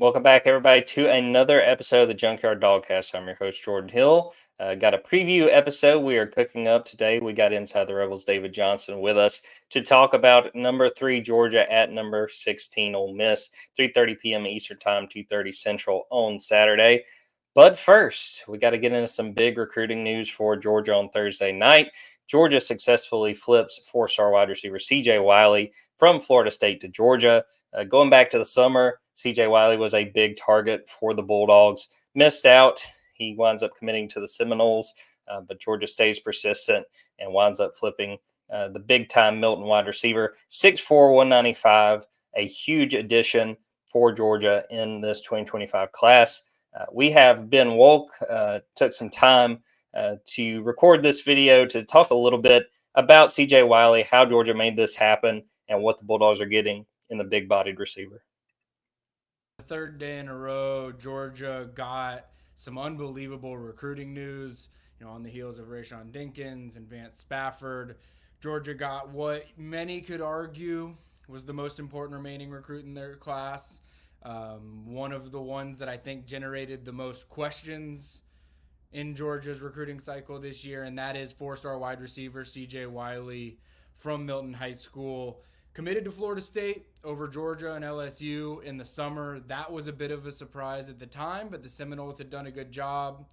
Welcome back, everybody, to another episode of the Junkyard Dawgcast. I'm your host, Jordan Hill. Got a preview episode we are cooking up today. We got Inside the Rebels David Johnson with us to talk about number 3 Georgia at number 16 Ole Miss, 3:30 p.m. Eastern Time, 2:30 Central on Saturday. But first, we got to get into some big recruiting news for Georgia on Thursday night. Georgia successfully flips four-star wide receiver C.J. Wiley from Florida State to Georgia. Going back to the summer, C.J. Wiley was a big target for the Bulldogs. Missed out. He winds up committing to the Seminoles, but Georgia stays persistent and winds up flipping the big-time Milton wide receiver. 6'4", 195, a huge addition for Georgia in this 2025 class. We have been woke, took some time to record this video to talk a little bit about C.J. Wiley, how Georgia made this happen, and what the Bulldogs are getting in the big-bodied receiver. The third day in a row, Georgia got some unbelievable recruiting news. On the heels of Rayshon Dinkins and Vance Spafford, Georgia got what many could argue was the most important remaining recruit in their class. One of the ones that I think generated the most questions in Georgia's recruiting cycle this year, and that is four-star wide receiver C.J. Wiley from Milton High School. Committed to Florida State over Georgia and LSU in the summer. That was a bit of a surprise at the time, but the Seminoles had done a good job.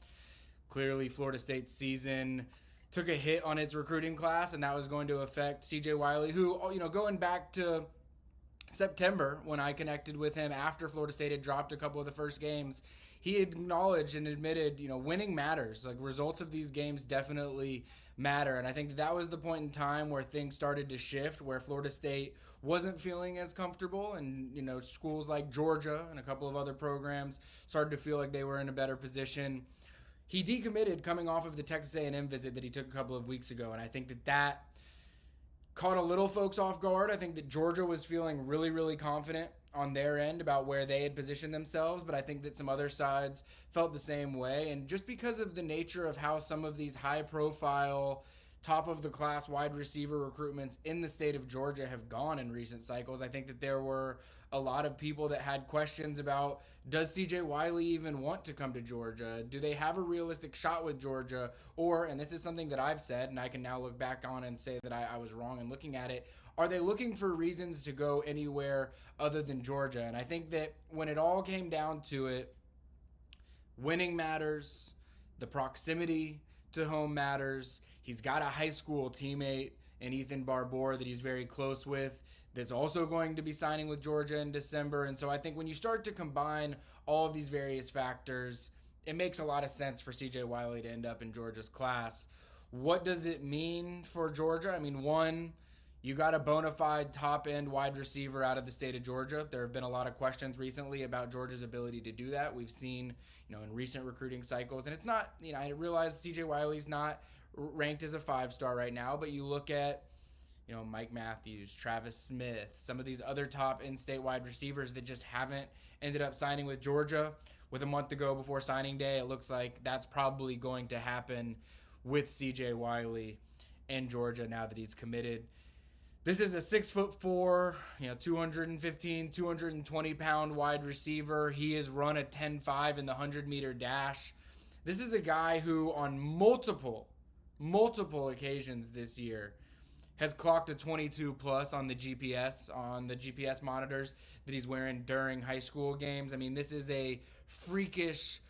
Clearly, Florida State's season took a hit on its recruiting class, and that was going to affect C.J. Wiley, who, going back to September when I connected with him after Florida State had dropped a couple of the first games, he acknowledged and admitted, winning matters. Like, results of these games definitely matter. And I think that was the point in time where things started to shift, where Florida State wasn't feeling as comfortable, and schools like Georgia and a couple of other programs started to feel like they were in a better position. He decommitted coming off of the Texas A&M visit that he took a couple of weeks ago, and I think that caught a little folks off guard. I think that Georgia was feeling really, really confident on their end about where they had positioned themselves, but I think that some other sides felt the same way. And just because of the nature of how some of these high-profile, top-of-the-class wide receiver recruitments in the state of Georgia have gone in recent cycles, I think that there were a lot of people that had questions about, does C.J. Wiley even want to come to Georgia? Do they have a realistic shot with Georgia? Or, and this is something that I've said, and I can now look back on and say that I was wrong in looking at it, are they looking for reasons to go anywhere other than Georgia? And I think that when it all came down to it, winning matters, the proximity to home matters. He's got a high school teammate in Ethan Barbour that he's very close with that's also going to be signing with Georgia in December. And so I think when you start to combine all of these various factors, it makes a lot of sense for C.J. Wiley to end up in Georgia's class. What does it mean for Georgia? I mean, one, you got a bona fide top-end wide receiver out of the state of Georgia. There have been a lot of questions recently about Georgia's ability to do that. We've seen, in recent recruiting cycles. And it's not, I realize C.J. Wiley's not ranked as a 5-star right now, but you look at, Mike Matthews, Travis Smith, some of these other top in-state wide receivers that just haven't ended up signing with Georgia. With a month to go before signing day, it looks like that's probably going to happen with C.J. Wiley in Georgia now that he's committed. This is a 6'4", 215, 220-pound wide receiver. He has run a 10.5 in the 100-meter dash. This is a guy who on multiple occasions this year has clocked a 22+ on the GPS monitors that he's wearing during high school games. I mean, this is a freakish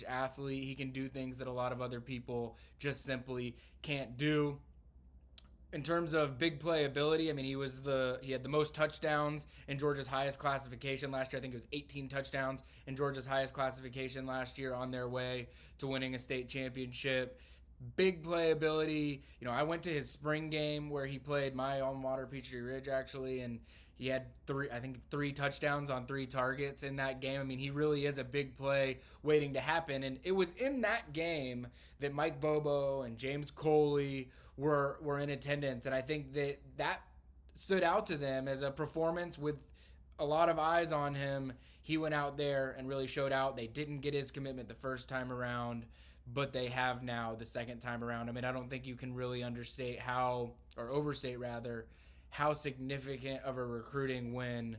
athlete. He can do things that a lot of other people just simply can't do. In terms of big playability, I mean, he had the most touchdowns in Georgia's highest classification last year. I think it was 18 touchdowns in Georgia's highest classification last year, on their way to winning a state championship. Big playability. I went to his spring game where he played my alma mater, Peachtree Ridge, actually, and he had three touchdowns on 3 targets in that game. I mean, he really is a big play waiting to happen. And it was in that game that Mike Bobo and James Coley were in attendance. And I think that stood out to them as a performance with a lot of eyes on him. He went out there and really showed out. They didn't get his commitment the first time around, but they have now the second time around. I mean, I don't think you can really overstate how significant of a recruiting win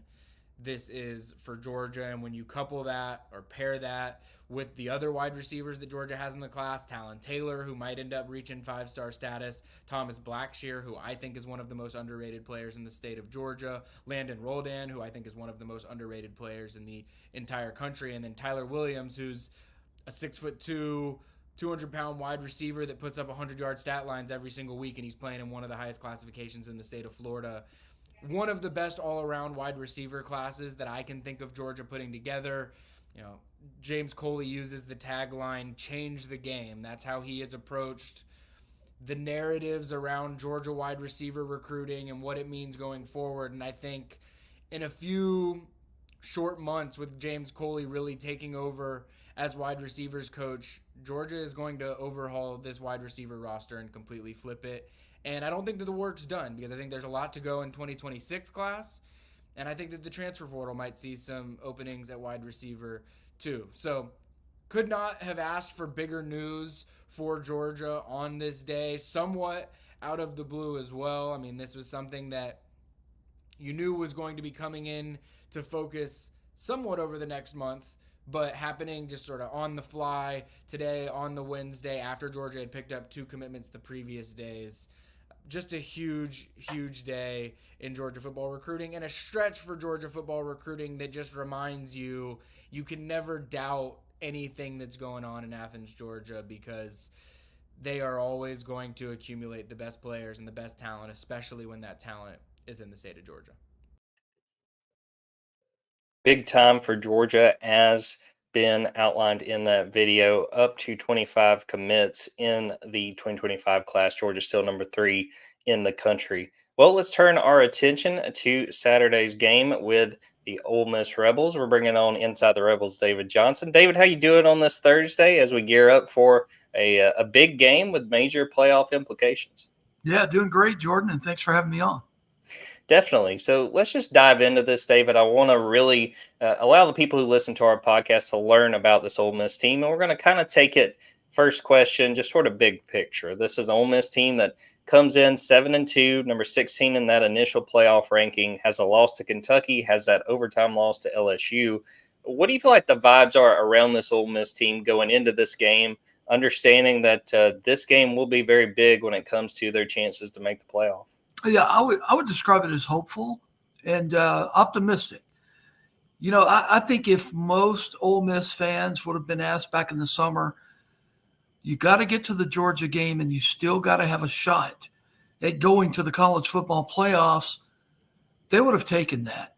this is for Georgia. And when you couple that or pair that with the other wide receivers that Georgia has in the class, Talon Taylor, who might end up reaching 5-star status, Thomas Blackshear, who I think is one of the most underrated players in the state of Georgia, Landon Roldan, who I think is one of the most underrated players in the entire country, and then Tyler Williams, who's a 6'2", 200-pound wide receiver that puts up 100-yard stat lines every single week, and he's playing in one of the highest classifications in the state of Florida. One of the best all-around wide receiver classes that I can think of Georgia putting together. You know, James Coley uses the tagline, change the game. That's how he has approached the narratives around Georgia wide receiver recruiting and what it means going forward. And I think in a few short months with James Coley really taking over as wide receivers coach, Georgia is going to overhaul this wide receiver roster and completely flip it. And I don't think that the work's done, because I think there's a lot to go in 2026 class. And I think that the transfer portal might see some openings at wide receiver too. So could not have asked for bigger news for Georgia on this day, somewhat out of the blue as well. I mean, this was something that you knew was going to be coming in to focus somewhat over the next month, but happening just sort of on the fly today on the Wednesday after Georgia had picked up 2 commitments the previous days. Just a huge, huge day in Georgia football recruiting, and a stretch for Georgia football recruiting that just reminds you can never doubt anything that's going on in Athens, Georgia, because they are always going to accumulate the best players and the best talent, especially when that talent is in the state of Georgia. Big time for Georgia, as been outlined in that video. Up to 25 commits in the 2025 class. Georgia still number 3 in the country. Well, let's turn our attention to Saturday's game with the Ole Miss Rebels. We're bringing on Inside the Rebels David Johnson. David, how you doing on this Thursday as we gear up for a big game with major playoff implications? Yeah, doing great, Jordan, and thanks for having me on. Definitely. So let's just dive into this, David. I want to really allow the people who listen to our podcast to learn about this Ole Miss team. And we're going to kind of take it first question, just sort of big picture. This is an Ole Miss team that comes in 7-2, number 16 in that initial playoff ranking, has a loss to Kentucky, has that overtime loss to LSU. What do you feel like the vibes are around this Ole Miss team going into this game, understanding that this game will be very big when it comes to their chances to make the playoff? Yeah, I would describe it as hopeful and optimistic. You know, I think if most Ole Miss fans would have been asked back in the summer, you got to get to the Georgia game and you still got to have a shot at going to the college football playoffs, they would have taken that.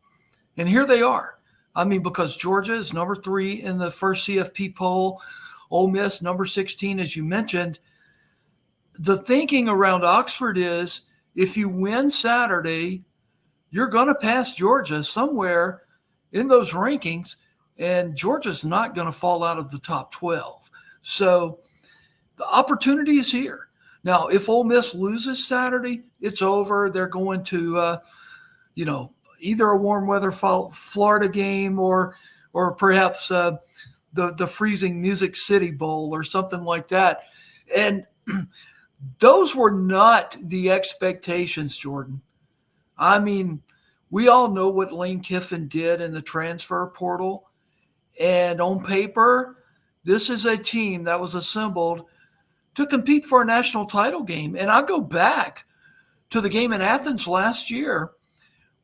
And here they are. I mean, because Georgia is number 3 in the first CFP poll, Ole Miss number 16, as you mentioned. The thinking around Oxford is, if you win Saturday, you're going to pass Georgia somewhere in those rankings, and Georgia's not going to fall out of the top 12. So the opportunity is here. Now, if Ole Miss loses Saturday, it's over. They're going to, either a warm weather Florida game or perhaps the freezing Music City Bowl or something like that. And those were not the expectations, Jordan. I mean, we all know what Lane Kiffin did in the transfer portal. And on paper, this is a team that was assembled to compete for a national title game. And I go back to the game in Athens last year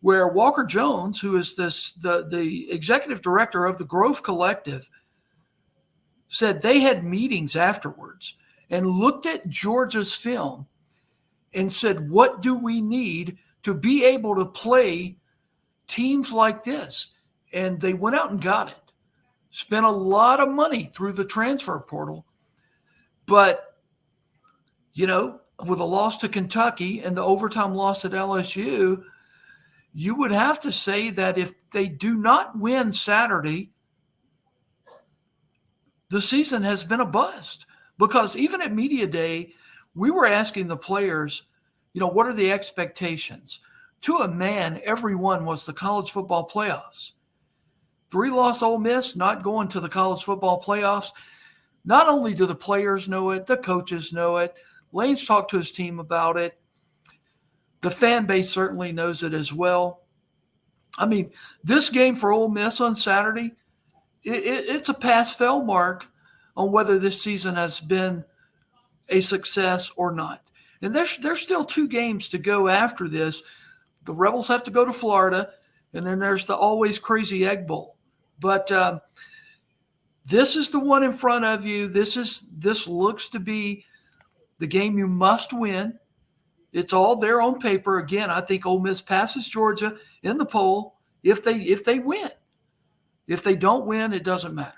where Walker Jones, who is the executive director of the Grove Collective, said they had meetings afterwards and looked at Georgia's film and said, what do we need to be able to play teams like this? And they went out and got it. Spent a lot of money through the transfer portal. But, with a loss to Kentucky and the overtime loss at LSU, you would have to say that if they do not win Saturday, the season has been a bust. Because even at Media Day, we were asking the players, what are the expectations? To a man, everyone was the college football playoffs. 3-loss Ole Miss, not going to the college football playoffs. Not only do the players know it, the coaches know it. Lane's talked to his team about it. The fan base certainly knows it as well. I mean, this game for Ole Miss on Saturday, it's a pass-fail mark on whether this season has been a success or not. And there's still 2 games to go after this. The Rebels have to go to Florida, and then there's the always crazy Egg Bowl. But this is the one in front of you. This looks to be the game you must win. It's all there on paper. Again, I think Ole Miss passes Georgia in the poll if they win. If they don't win, it doesn't matter.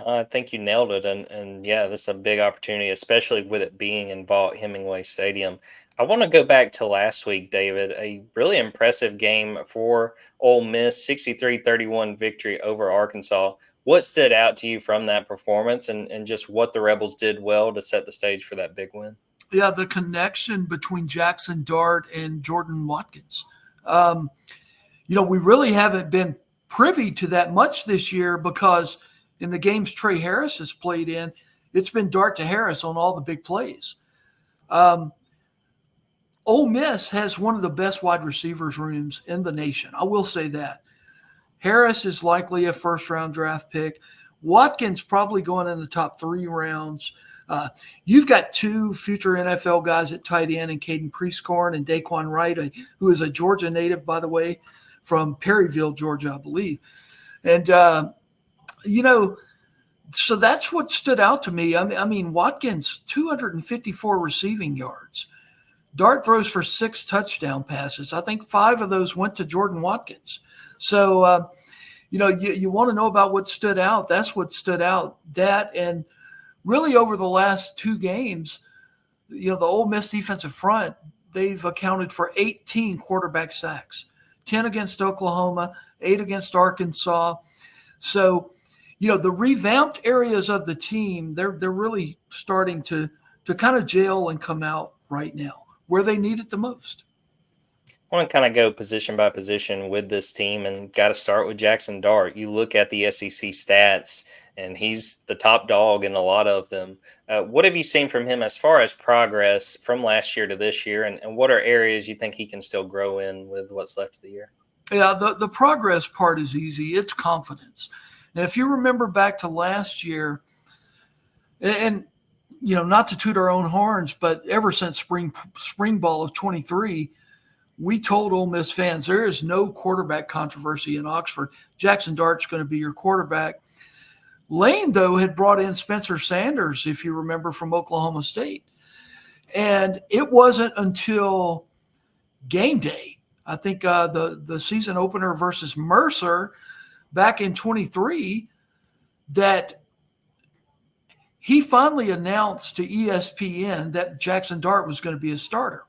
I think you nailed it. And yeah, this is a big opportunity, especially with it being in Vaught-Hemingway Stadium. I want to go back to last week, David. A really impressive game for Ole Miss, 63-31 victory over Arkansas. What stood out to you from that performance and just what the Rebels did well to set the stage for that big win? Yeah, the connection between Jackson Dart and Jordan Watkins. We really haven't been privy to that much this year because in the games Trey Harris has played in, it's been Dart to Harris on all the big plays. Ole Miss has one of the best wide receivers rooms in the nation. I will say that. Harris is likely a first-round draft pick. Watkins probably going in the top 3 rounds. You've got 2 future NFL guys at tight end in Caden Priestcorn and Daquan Wright, who is a Georgia native, by the way, from Perryville, Georgia, I believe. And, so that's what stood out to me. I mean, Watkins, 254 receiving yards. Dart throws for 6 touchdown passes. I think 5 of those went to Jordan Watkins. So, you want to know about what stood out. That's what stood out. That and really over the last 2 games, the Ole Miss defensive front, they've accounted for 18 quarterback sacks, 10 against Oklahoma, 8 against Arkansas. So, the revamped areas of the team, they're really starting to kind of gel and come out right now where they need it the most. I want to kind of go position by position with this team and got to start with Jackson Dart. You look at the SEC stats, and he's the top dog in a lot of them. What have you seen from him as far as progress from last year to this year, and what are areas you think he can still grow in with what's left of the year? Yeah, the progress part is easy. It's confidence. And if you remember back to last year, and not to toot our own horns, but ever since spring ball of 23, we told Ole Miss fans there is no quarterback controversy in Oxford. Jackson Dart's going to be your quarterback. Lane, though, had brought in Spencer Sanders, if you remember, from Oklahoma State. And it wasn't until game day, I think the season opener versus Mercer back in 23, that he finally announced to ESPN that Jackson Dart was going to be a starter.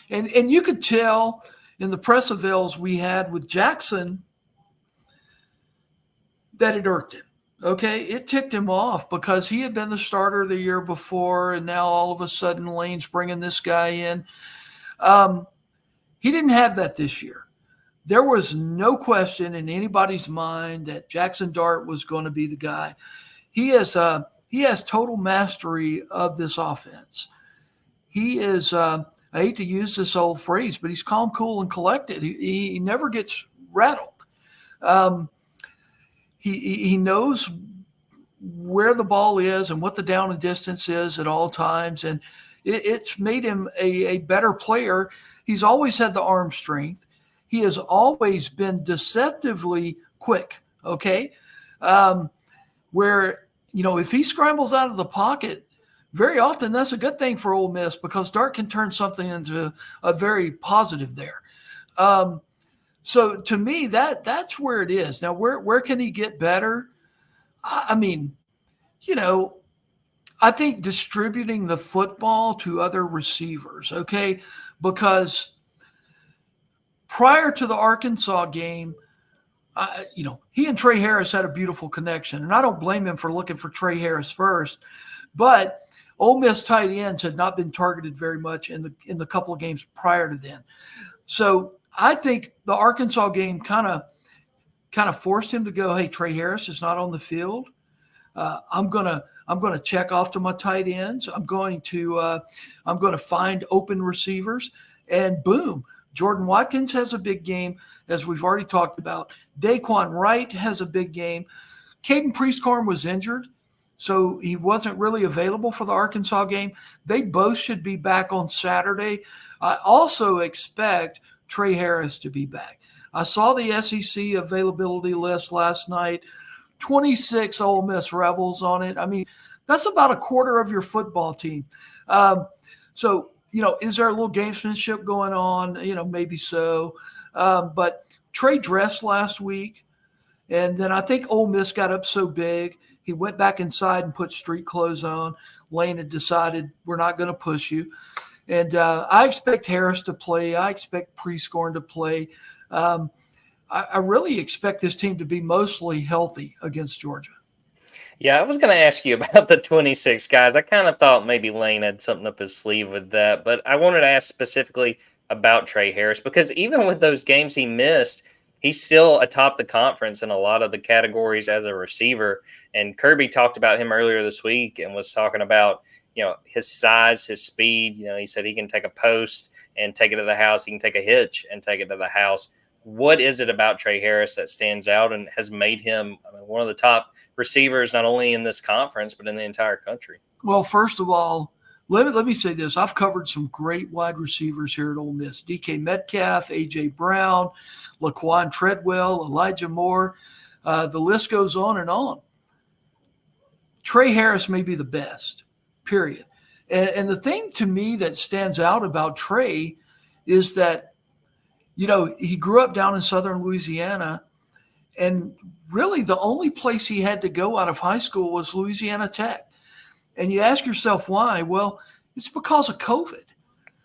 And you could tell in the press avails we had with Jackson that it irked him. Okay, it ticked him off because he had been the starter the year before, and now all of a sudden Lane's bringing this guy in. He didn't have that this year. There was no question in anybody's mind that Jackson Dart was going to be the guy. He has total mastery of this offense. He is, I hate to use this old phrase, but he's calm, cool, and collected. He never gets rattled. He knows where the ball is and what the down and distance is at all times, and it's made him a better player. He's always had the arm strength. He has always been deceptively quick, okay? Where, if he scrambles out of the pocket, very often that's a good thing for Ole Miss because Dart can turn something into a very positive there. So to me, that's where it is. Now, where can he get better? I mean, I think distributing the football to other receivers, okay? Because prior to the Arkansas game, he and Trey Harris had a beautiful connection, and I don't blame him for looking for Trey Harris first, but Ole Miss tight ends had not been targeted very much in the couple of games prior to then. So I think the Arkansas game kind of forced him to go, hey, Trey Harris is not on the field. I'm gonna check off to my tight ends. I'm going to find open receivers, and boom, Jordan Watkins has a big game, as we've already talked about. Daquan Wright has a big game. Caden Priestcorn was injured, so he wasn't really available for the Arkansas game. They both should be back on Saturday. I also expect Trey Harris to be back. I saw the SEC availability list last night, 26 Ole Miss Rebels on it. I mean, that's about a quarter of your football team. So, is there a little gamesmanship going on? Maybe so. But Trey dressed last week, and then I think Ole Miss got up so big, he went back inside and put street clothes on. Lane had decided, we're not going to push you. And I expect Harris to play. I expect Priestcorn to play. I really expect this team to be mostly healthy against Georgia. Yeah, I was going to ask you about the 26 guys. I kind of thought maybe Lane had something up his sleeve with that, but I wanted to ask specifically about Trey Harris, because even with those games he missed, he's still atop the conference in a lot of the categories as a receiver. And Kirby talked about him earlier this week and was talking about, his size, his speed. He said he can take a post and take it to the house. He can take a hitch and take it to the house. What is it about Trey Harris that stands out and has made him one of the top receivers, not only in this conference, but in the entire country? Well, first of all, let me say this. I've covered some great wide receivers here at Ole Miss. DK Metcalf, A.J. Brown, Laquan Treadwell, Elijah Moore. The list goes on and on. Trey Harris may be the best, period. And the thing to me that stands out about Trey is that, he grew up down in southern Louisiana, and really the only place he had to go out of high school was Louisiana Tech. And you ask yourself why? Well, it's because of COVID.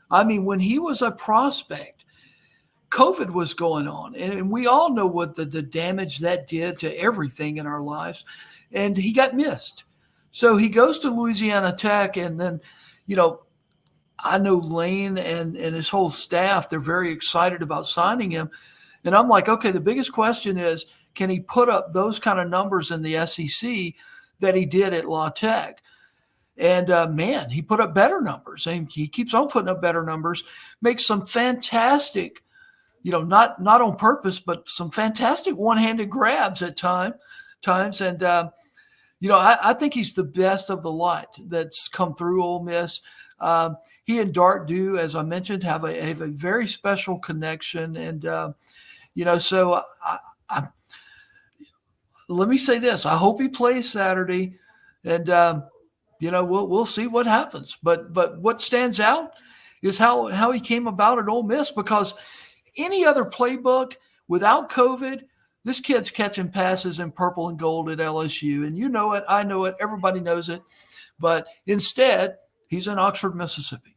I mean, when he was a prospect, COVID was going on. And we all know what the damage that did to everything in our lives. And he got missed. So he goes to Louisiana Tech, and then, I know Lane and his whole staff, they're very excited about signing him. And I'm like, okay, the biggest question is, can he put up those kind of numbers in the SEC that he did at La Tech? And, man, he put up better numbers, and he keeps on putting up better numbers, makes some fantastic, not on purpose, but some fantastic one-handed grabs at times. And, I think he's the best of the lot that's come through Ole Miss. He and Dart do, as I mentioned, have a very special connection. And, so let me say this. I hope he plays Saturday, and, we'll see what happens. But what stands out is how he came about at Ole Miss, because any other playbook without COVID, this kid's catching passes in purple and gold at LSU. And you know it. I know it. Everybody knows it. But instead, he's in Oxford, Mississippi.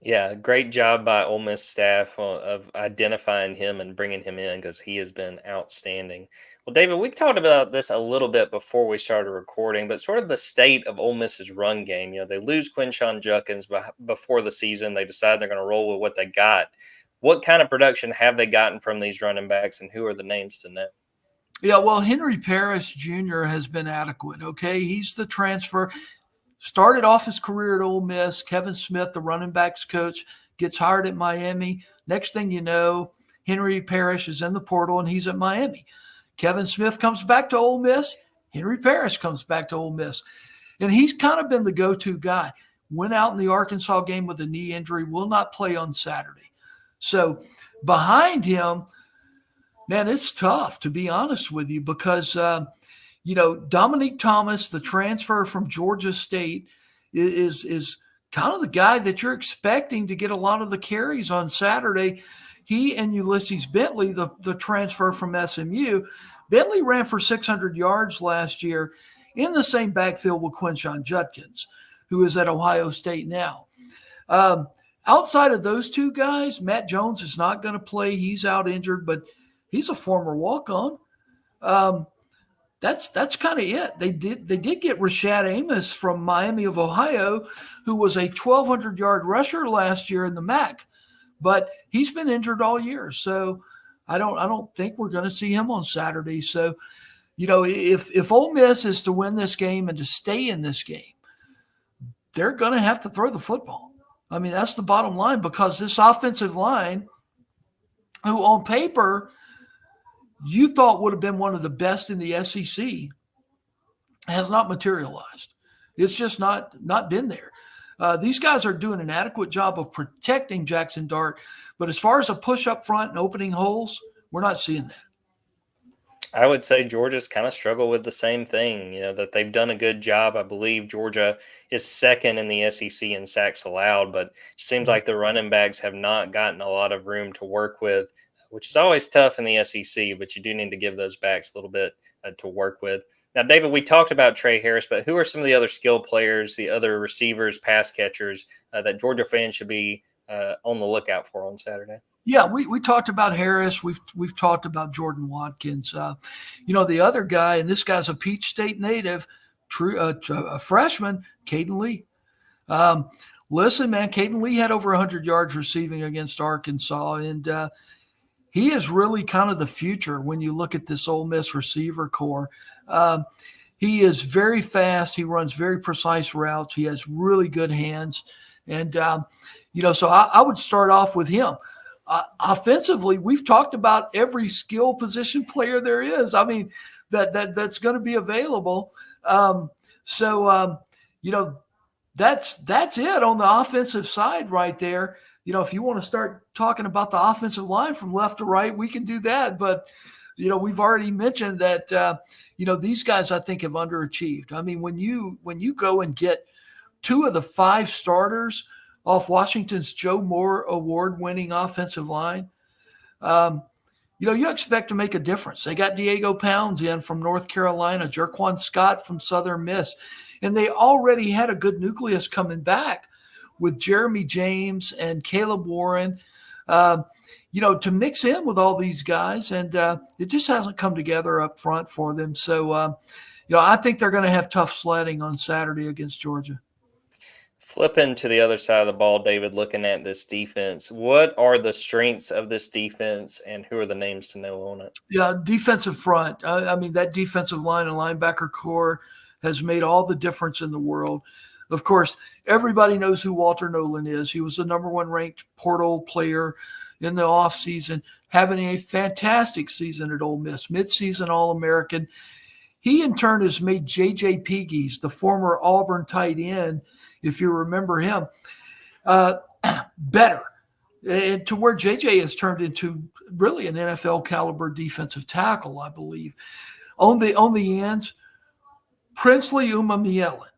Yeah, great job by Ole Miss staff of identifying him and bringing him in, because he has been outstanding. Well, David, we talked about this a little bit before we started recording, but sort of the state of Ole Miss's run game. They lose Quinshon Judkins before the season. They decide they're going to roll with what they got. What kind of production have they gotten from these running backs, and who are the names to know? Yeah, well, Henry Parrish Jr. has been adequate, okay? He's the transfer. Started off his career at Ole Miss. Kevin Smith, the running backs coach, gets hired at Miami. Next thing you know, Henry Parrish is in the portal, and he's at Miami. Kevin Smith comes back to Ole Miss. Henry Parrish comes back to Ole Miss. And he's kind of been the go-to guy. Went out in the Arkansas game with a knee injury, will not play on Saturday. So behind him, man, it's tough, to be honest with you, because Dominique Thomas, the transfer from Georgia State, is kind of the guy that you're expecting to get a lot of the carries on Saturday. He and Ulysses Bentley, the transfer from SMU, Bentley ran for 600 yards last year in the same backfield with Quinshon Judkins, who is at Ohio State now. Outside of those two guys, Matt Jones is not going to play. He's out injured, but he's a former walk-on. That's kind of it. They did get Rashad Amos from Miami of Ohio, who was a 1,200-yard rusher last year in the MAC, but he's been injured all year. So I don't think we're going to see him on Saturday. So, if Ole Miss is to win this game and to stay in this game, they're going to have to throw the football. I mean, that's the bottom line, because this offensive line who on paper you thought would have been one of the best in the SEC, has not materialized. It's just not been there. These guys are doing an adequate job of protecting Jackson Dart, but as far as a push up front and opening holes, we're not seeing that. I would say Georgia's kind of struggled with the same thing, that they've done a good job. I believe Georgia is second in the SEC in sacks allowed, but it seems like the running backs have not gotten a lot of room to work with, which is always tough in the SEC, but you do need to give those backs a little bit to work with. Now, David, we talked about Trey Harris, but who are some of the other skill players, the other receivers, pass catchers that Georgia fans should be on the lookout for on Saturday? Yeah, we talked about Harris. We've talked about Jordan Watkins. The other guy, and this guy's a Peach State native, a freshman, Caden Lee. Listen, man, Caden Lee had over 100 yards receiving against Arkansas, and he is really kind of the future when you look at this Ole Miss receiver core. He is very fast. He runs very precise routes. He has really good hands, and so I would start off with him. Offensively, we've talked about every skill position player there is. I mean, that's going to be available. That's it on the offensive side right there. If you want to start talking about the offensive line from left to right, we can do that. But, we've already mentioned that, these guys, I think, have underachieved. I mean, when you go and get 2 of the 5 starters off Washington's Joe Moore award-winning offensive line, you expect to make a difference. They got Diego Pounds in from North Carolina, Jerquan Scott from Southern Miss, and they already had a good nucleus coming back with Jeremy James and Caleb Warren, to mix in with all these guys, and it just hasn't come together up front for them. So, I think they're going to have tough sledding on Saturday against Georgia. Flipping to the other side of the ball, David, looking at this defense, what are the strengths of this defense and who are the names to know on it? Yeah, defensive front. That defensive line and linebacker core has made all the difference in the world. Of course, everybody knows who Walter Nolan is. He was the number 1 ranked portal player in the offseason, having a fantastic season at Ole Miss, midseason All-American. He, in turn, has made J.J. Pegues, the former Auburn tight end, if you remember him, better, and to where JJ has turned into really an NFL caliber defensive tackle, I believe. On the ends, Princely Umamielen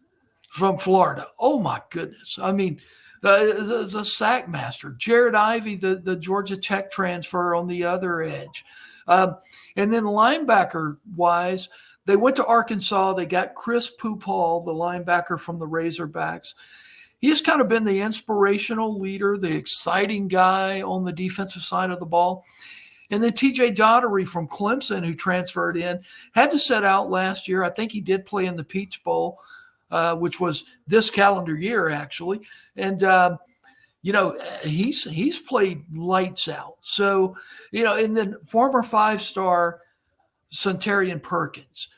from Florida. Oh my goodness! I mean, the sack master. Jared Ivey, the Georgia Tech transfer on the other edge, and then linebacker wise. They went to Arkansas. They got Chris Pupal, the linebacker from the Razorbacks. He's kind of been the inspirational leader, the exciting guy on the defensive side of the ball. And then TJ Daugherty from Clemson, who transferred in, had to set out last year. I think he did play in the Peach Bowl, which was this calendar year, actually. And, he's played lights out. So, and then former 5-star Centurion Perkins.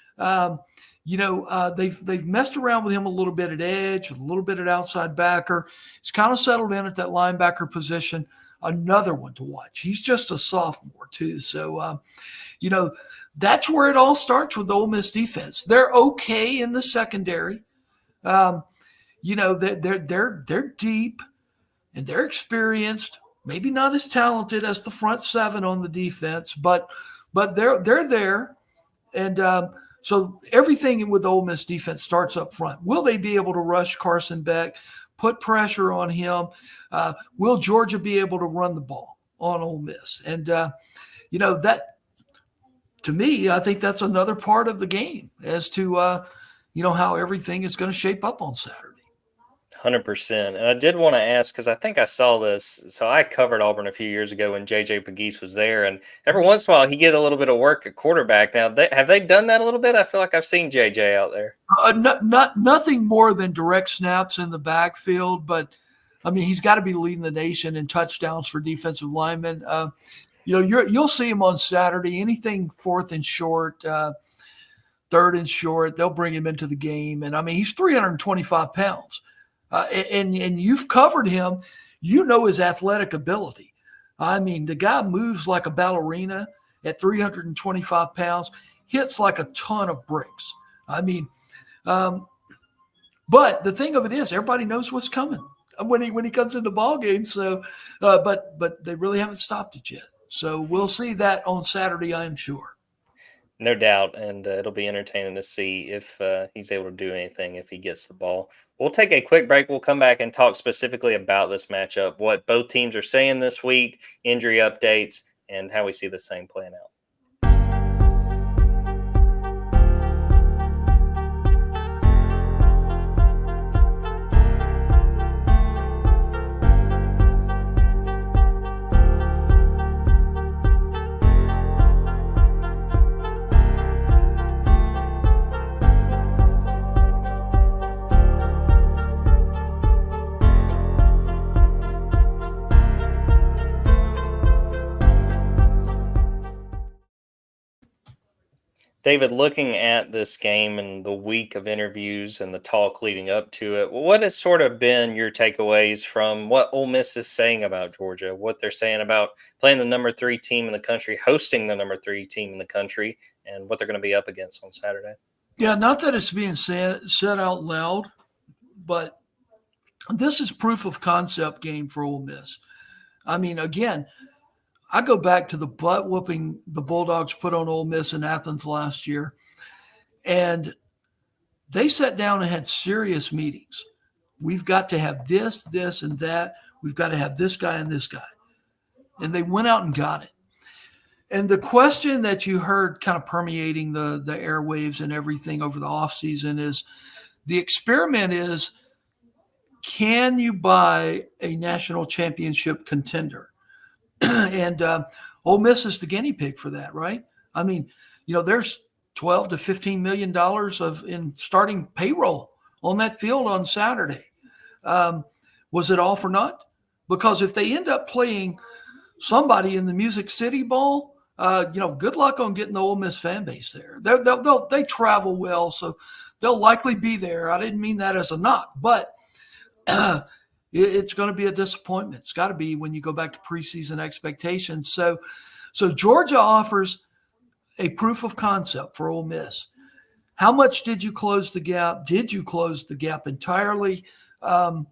They've messed around with him a little bit at edge, a little bit at outside backer. He's kind of settled in at that linebacker position. Another one to watch. He's just a sophomore too. So, that's where it all starts with the Ole Miss defense. They're okay in the secondary. They're deep and they're experienced. Maybe not as talented as the front 7 on the defense, but they're there. And so everything with the Ole Miss defense starts up front. Will they be able to rush Carson Beck, put pressure on him? Will Georgia be able to run the ball on Ole Miss? And, that to me, I think that's another part of the game as to, how everything is going to shape up on Saturday. 100%. And I did want to ask, because I think I saw this. So I covered Auburn a few years ago when J.J. Pegues was there. And every once in a while, he get a little bit of work at quarterback. Now, have they done that a little bit? I feel like I've seen J.J. out there. Nothing more than direct snaps in the backfield. But, he's got to be leading the nation in touchdowns for defensive linemen. You'll see him on Saturday. Anything 4th and short, 3rd and short, they'll bring him into the game. And, he's 325 pounds. And you've covered him, his athletic ability. I mean, the guy moves like a ballerina at 325 pounds, hits like a ton of bricks. I mean, but the thing of it is, everybody knows what's coming when he comes into ball games. So, but they really haven't stopped it yet. So we'll see that on Saturday, I am sure. No doubt, and it'll be entertaining to see if he's able to do anything if he gets the ball. We'll take a quick break. We'll come back and talk specifically about this matchup, what both teams are saying this week, injury updates, and how we see this thing playing out. David, looking at this game and the week of interviews and the talk leading up to it, what has sort of been your takeaways from what Ole Miss is saying about Georgia, what they're saying about playing the number 3 team in the country, hosting the number 3 team in the country, and what they're going to be up against on Saturday? Yeah, not that it's being said out loud, but this is proof of concept game for Ole Miss. I mean, again, I go back to the butt whooping the Bulldogs put on Ole Miss in Athens last year, and they sat down and had serious meetings. We've got to have this, this, and that. We've got to have this guy and this guy. And they went out and got it. And the question that you heard kind of permeating the airwaves and everything over the offseason is, the experiment is, can you buy a national championship contender? And Ole Miss is the guinea pig for that, right? I mean, there's $12 to $15 million in starting payroll on that field on Saturday. Was it all for naught? Because if they end up playing somebody in the Music City Bowl, good luck on getting the Ole Miss fan base there. They travel well, so they'll likely be there. I didn't mean that as a knock, but it's going to be a disappointment. It's got to be when you go back to preseason expectations. So Georgia offers a proof of concept for Ole Miss. How much did you close the gap? Did you close the gap entirely? And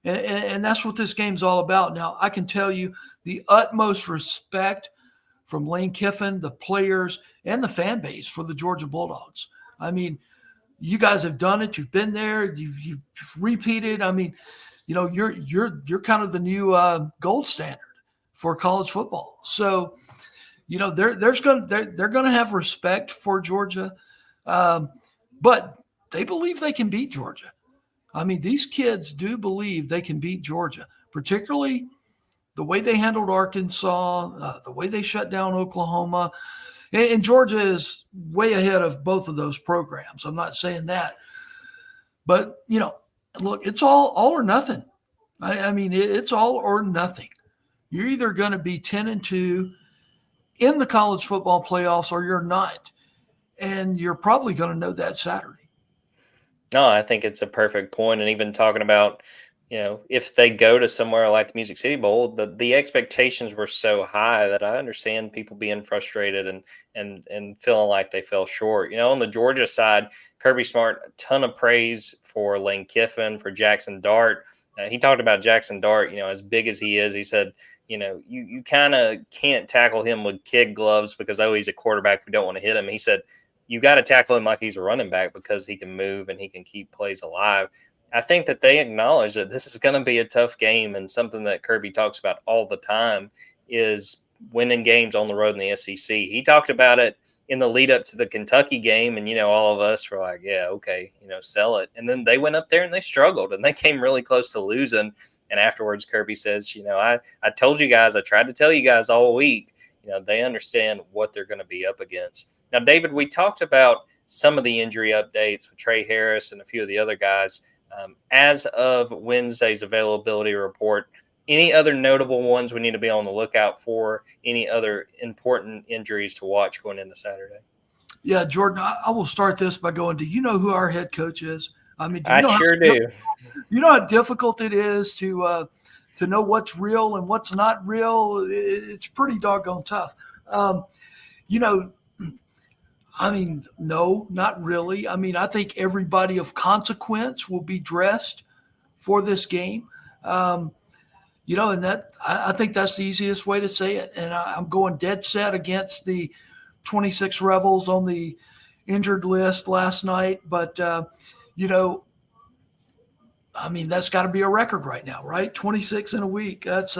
that's what this game's all about. Now, I can tell you the utmost respect from Lane Kiffin, the players, and the fan base for the Georgia Bulldogs. I mean, you guys have done it. You've been there. You've repeated. I mean, you're kind of the new gold standard for college football. So, they're going to have respect for Georgia, but they believe they can beat Georgia. I mean, these kids do believe they can beat Georgia, particularly the way they handled Arkansas, the way they shut down Oklahoma. And Georgia is way ahead of both of those programs. I'm not saying that. But, look, it's all or nothing. I mean, it's all or nothing. You're either going to be 10-2 in the college football playoffs or you're not. And you're probably going to know that Saturday. No, I think it's a perfect point. And even talking about, if they go to somewhere like the Music City Bowl, the expectations were so high that I understand people being frustrated and feeling like they fell short. On the Georgia side, Kirby Smart, a ton of praise for Lane Kiffin, for Jackson Dart. He talked about Jackson Dart, as big as he is. He said, you kind of can't tackle him with kid gloves because, he's a quarterback. We don't want to hit him. He said, you got to tackle him like he's a running back because he can move and he can keep plays alive. I think that they acknowledge that this is going to be a tough game, and something that Kirby talks about all the time is winning games on the road in the SEC. He talked about it in the lead up to the Kentucky game, and, all of us were like, yeah, okay, sell it. And then they went up there and they struggled, and they came really close to losing. And afterwards, Kirby says, I told you guys, I tried to tell you guys all week, they understand what they're going to be up against. Now, David, we talked about some of the injury updates with Trey Harris and a few of the other guys. As of Wednesday's availability report, any other notable ones we need to be on the lookout for? Any other important injuries to watch going into Saturday? Yeah, Jordan, I will start this by going, do you know who our head coach is? I mean, I sure do. You know how difficult it is to to know what's real and what's not real, it's pretty doggone tough. No, not really. I think everybody of consequence will be dressed for this game. And that I think that's the easiest way to say it. And I'm going dead set against the 26 Rebels on the injured list last night. But, that's got to be a record right now, right? 26 in a week. That's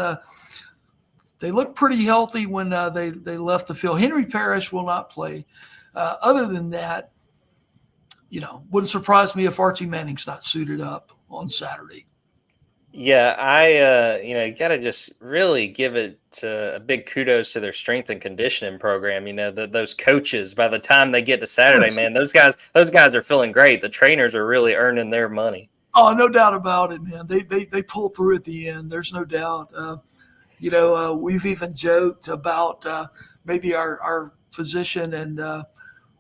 they look pretty healthy when they left the field. Henry Parrish will not play. Other than that, wouldn't surprise me if Archie Manning's not suited up on Saturday. Yeah, you got to just really give it a big kudos to their strength and conditioning program. Those coaches, by the time they get to Saturday, man, those guys are feeling great. The trainers are really earning their money. Oh, no doubt about it, man. They pull through at the end. There's no doubt. We've even joked about maybe our physician and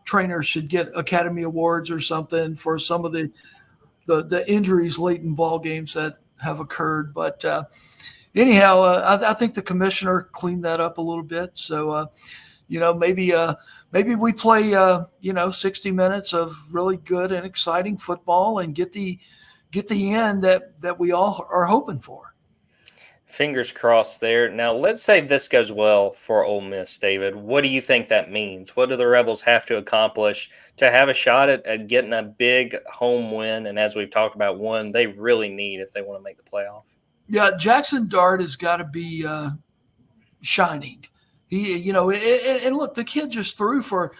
trainers should get Academy Awards or something for some of the injuries late in ball games that have occurred. But anyhow, I think the commissioner cleaned that up a little bit. So, maybe we play 60 minutes of really good and exciting football and get the end that we all are hoping for. Fingers crossed there. Now, let's say this goes well for Ole Miss, David. What do you think that means? What do the Rebels have to accomplish to have a shot at getting a big home win? And as we've talked about, one they really need if they want to make the playoff. Yeah, Jackson Dart has got to be shining. And look, the kid just threw for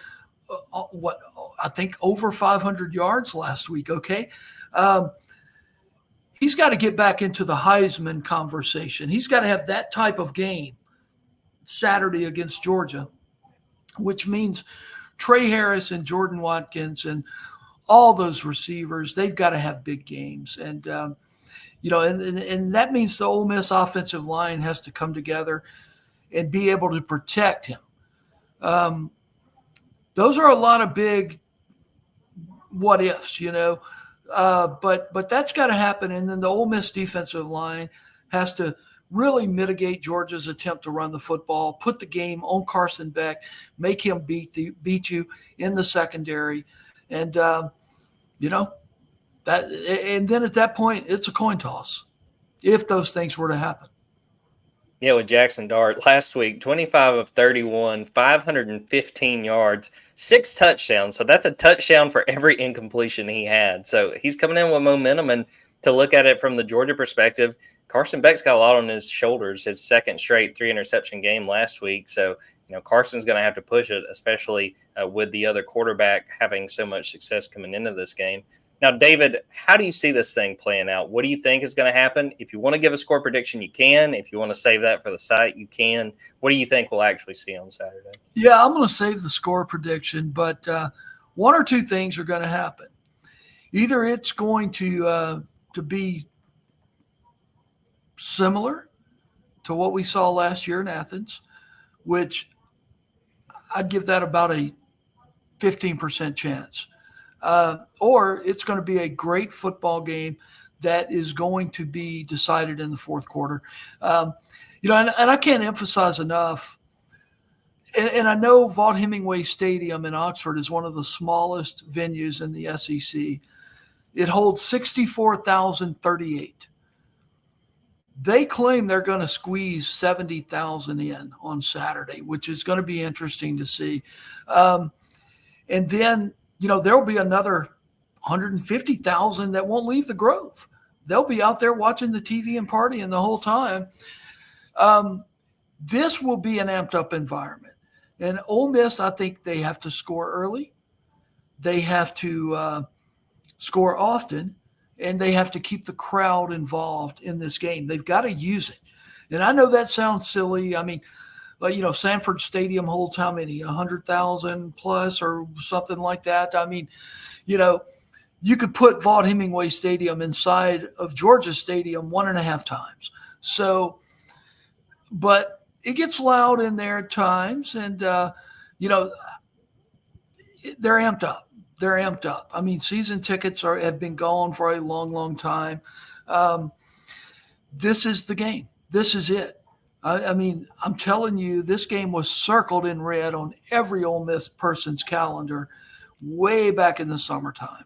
I think over 500 yards last week. Okay. He's got to get back into the Heisman conversation. He's got to have that type of game Saturday against Georgia, which means Trey Harris and Jordan Watkins and all those receivers, they've got to have big games. And, and that means the Ole Miss offensive line has to come together and be able to protect him. Those are a lot of big what ifs, but that's got to happen. And then the Ole Miss defensive line has to really mitigate Georgia's attempt to run the football, put the game on Carson Beck, make him beat you in the secondary. And, that, and then at that point, it's a coin toss if those things were to happen. Yeah, with Jackson Dart last week, 25 of 31, 515 yards, 6 touchdowns. So that's a touchdown for every incompletion he had. So he's coming in with momentum. And to look at it from the Georgia perspective, Carson Beck's got a lot on his shoulders, his second straight 3-interception game last week. So, Carson's going to have to push it, especially with the other quarterback having so much success coming into this game. Now, David, how do you see this thing playing out? What do you think is going to happen? If you want to give a score prediction, you can. If you want to save that for the site, you can. What do you think we'll actually see on Saturday? Yeah, I'm going to save the score prediction, but one or two things are going to happen. Either it's going to be similar to what we saw last year in Athens, which I'd give that about a 15% chance. Or it's going to be a great football game that is going to be decided in the fourth quarter. And I can't emphasize enough, and I know Vaught-Hemingway Stadium in Oxford is one of the smallest venues in the SEC. It holds 64,038. They claim they're going to squeeze 70,000 in on Saturday, which is going to be interesting to see. And then, there'll be another 150,000 that won't leave the Grove. They'll be out there watching the TV and partying the whole time. This will be an amped up environment. And Ole Miss, I think they have to score early. They have to score often, and they have to keep the crowd involved in this game. They've got to use it. And I know that sounds silly. I mean, but, Sanford Stadium holds how many? 100,000 plus or something like that. I mean, you could put Vaught-Hemingway Stadium inside of Georgia Stadium 1.5 times. So, but it gets loud in there at times, and, they're amped up. They're amped up. I mean, season tickets have been gone for a long, long time. This is the game. this is it. I mean, I'm telling you, this game was circled in red on every Ole Miss person's calendar way back in the summertime.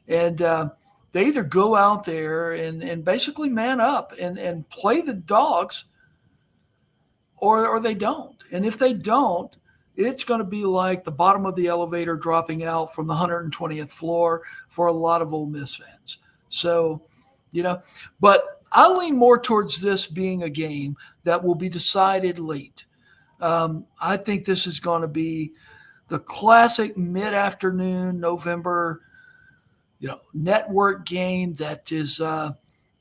And they either go out there and basically man up and play the Dogs, or they don't. And if they don't, it's going to be like the bottom of the elevator dropping out from the 120th floor for a lot of Ole Miss fans. So, but I lean more towards this being a game that will be decided late. I think this is going to be the classic mid-afternoon November, network game that is the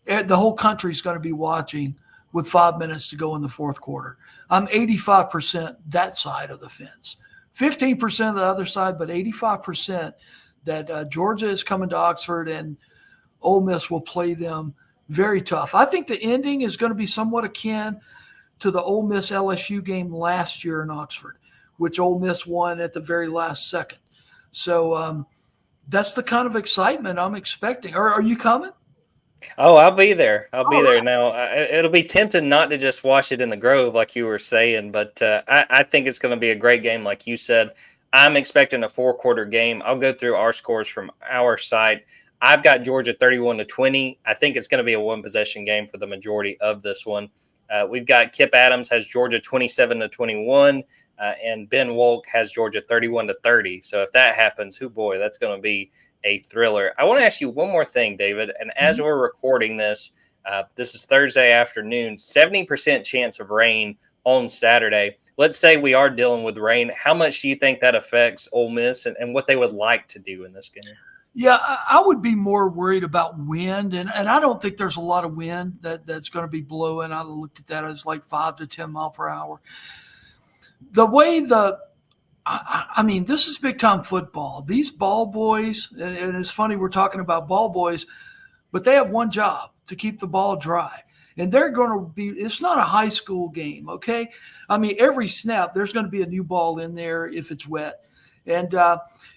whole country is going to be watching with 5 minutes to go in the fourth quarter. I'm 85% that side of the fence, 15% of the other side, but 85% that Georgia is coming to Oxford and Ole Miss will play them very tough. I think the ending is going to be somewhat akin to the Ole Miss LSU game last year in Oxford, which Ole Miss won at the very last second. So that's the kind of excitement I'm expecting. Are you coming? Oh, I'll be there. I'll be All there. right. Now, it'll be tempting not to just watch it in the Grove, like you were saying, but I think it's going to be a great game, like you said. I'm expecting a 4-quarter game. I'll go through our scores from our site. I've got Georgia 31-20. I think it's going to be a one-possession game for the majority of this one. We've got Kip Adams has Georgia 27-21, and Ben Wolk has Georgia 31-30. So if that happens, boy, that's going to be a thriller. I want to ask you one more thing, David. And as we're recording this, this is Thursday afternoon, 70% chance of rain on Saturday. Let's say we are dealing with rain. How much do you think that affects Ole Miss and what they would like to do in this game? Yeah, I would be more worried about wind, and I don't think there's a lot of wind that's going to be blowing. I looked at that as like 5 to 10 mile per hour. The way I mean, this is big time football. These ball boys, and it's funny we're talking about ball boys, but they have one job: to keep the ball dry. And they're going to be, it's not a high school game, okay? I mean, every snap, there's going to be a new ball in there if it's wet. And,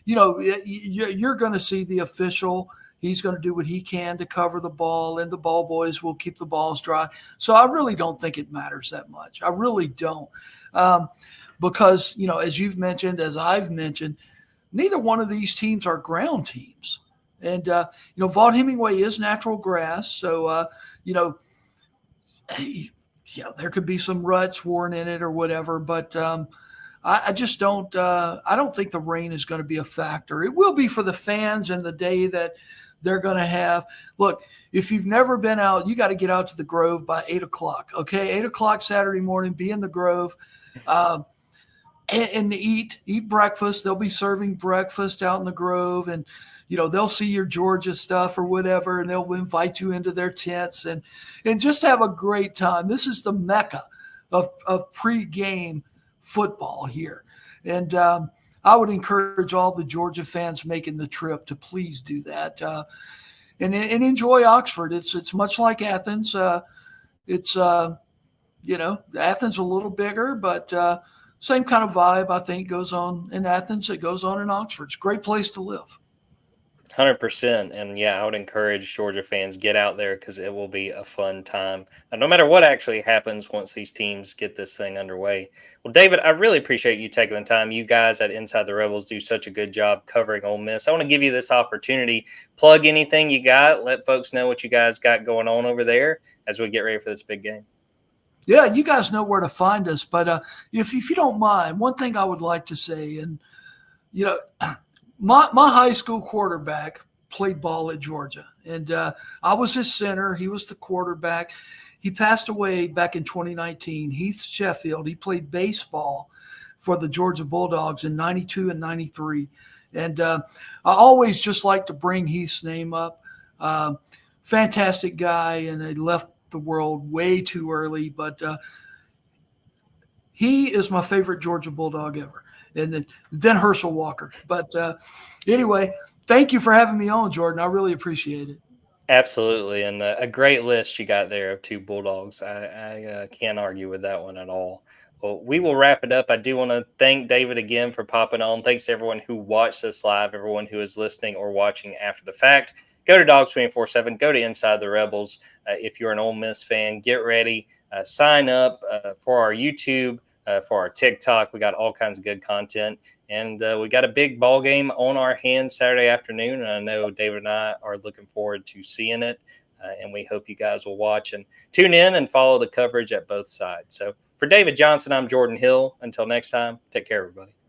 you're going to see the official. He's going to do what he can to cover the ball, and the ball boys will keep the balls dry. So I really don't think it matters that much. I really don't. Because, as you've mentioned, as I've mentioned, neither one of these teams are ground teams. And, Vaught Hemingway is natural grass. So, there could be some ruts worn in it or whatever. But I just don't I don't think the rain is going to be a factor. It will be for the fans and the day that they're going to have. Look, if you've never been out, you got to get out to the Grove by 8 o'clock. Okay, 8 o'clock Saturday morning, be in the Grove. And eat breakfast. They'll be serving breakfast out in the Grove, and they'll see your Georgia stuff or whatever, and they'll invite you into their tents and just have a great time. This is the mecca of pregame football here, and I would encourage all the Georgia fans making the trip to please do that and enjoy Oxford. It's much like Athens. It's Athens a little bigger, but same kind of vibe, I think, goes on in Athens. It goes on in Oxford. It's a great place to live. 100%. And yeah, I would encourage Georgia fans, get out there because it will be a fun time. No matter what actually happens once these teams get this thing underway. Well, David, I really appreciate you taking the time. You guys at Inside the Rebels do such a good job covering Ole Miss. I want to give you this opportunity. Plug anything you got. Let folks know what you guys got going on over there as we get ready for this big game. Yeah, you guys know where to find us. But if you don't mind, one thing I would like to say, and, my high school quarterback played ball at Georgia. And I was his center. He was the quarterback. He passed away back in 2019. Heath Sheffield. He played baseball for the Georgia Bulldogs in 92 and 93. And I always just like to bring Heath's name up. Fantastic guy, and he left the world way too early, but he is my favorite Georgia Bulldog ever. And then Herschel Walker. But anyway, thank you for having me on, Jordan. I really appreciate it. Absolutely. And a great list you got there of 2 Bulldogs. I can't argue with that one at all. Well, we will wrap it up. I do want to thank David again for popping on. Thanks to everyone who watched this live, everyone who is listening or watching after the fact. Go to Dawgs 24/7. Go to Inside the Rebels. If you're an Ole Miss fan, get ready. sign up for our YouTube, for our TikTok. We got all kinds of good content. And we got a big ball game on our hands Saturday afternoon. And I know David and I are looking forward to seeing it. And we hope you guys will watch and tune in and follow the coverage at both sides. So for David Johnson, I'm Jordan Hill. Until next time, take care, everybody.